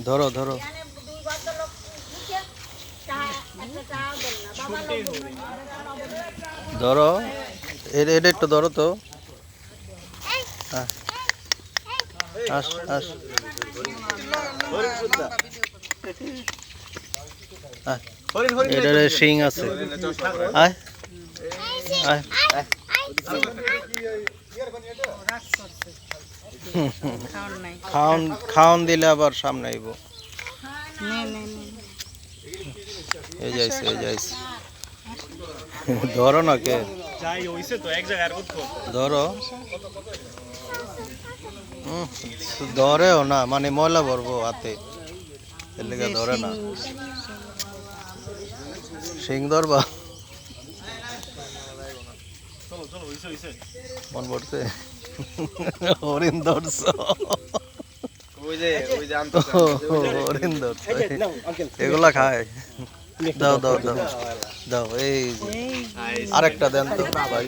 ধরো ধরো ধরো এটা একটু ধরো তো। আস আস এটার শিং আছে। আয় আয় খাওন খাওন দিলে আবার সামনে আইব। এই যাইছে এই যাইছে ধরো না কে ধরো ধরেও না মানে ময়লা ভরবো হাতে এর লেগে ধরে না। শিং ধরবা মন পড়ছে হরিণ ধরছ হরিণ ধরছ এগুলা খায়। দাও দাও দাও দাও এই আরেকটা দেন তো ভাই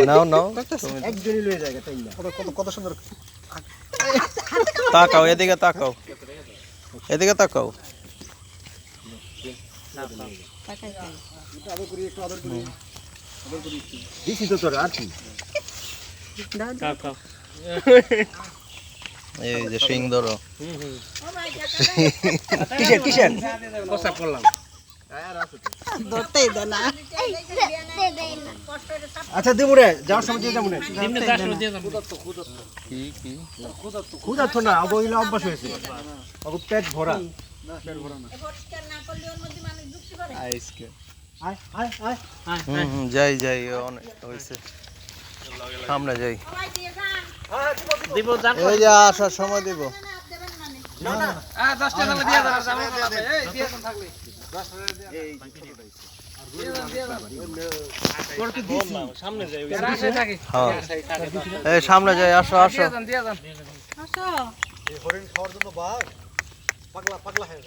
নাও নাও কত সুন্দর। তাকাও এদিকে তাকাও এদিকে তাকাও। এই যে শিং ধরো কিসের কিসের প্রস্তাব করলাম। আচ্ছা দেবো রে যাওয়ার সময় দিয়ে যাবো না কি কি ক্ষুধার্ত না অবহেলা অভ্যাস হয়েছে পেট ভরা যাই যাই অনেক হয়েছে সামনে যাই এই যে আসার সময় দিব। সামনে যাই আসো আসো হরিণ খাওয়ার জন্য পাগলা পাগলা হয়ে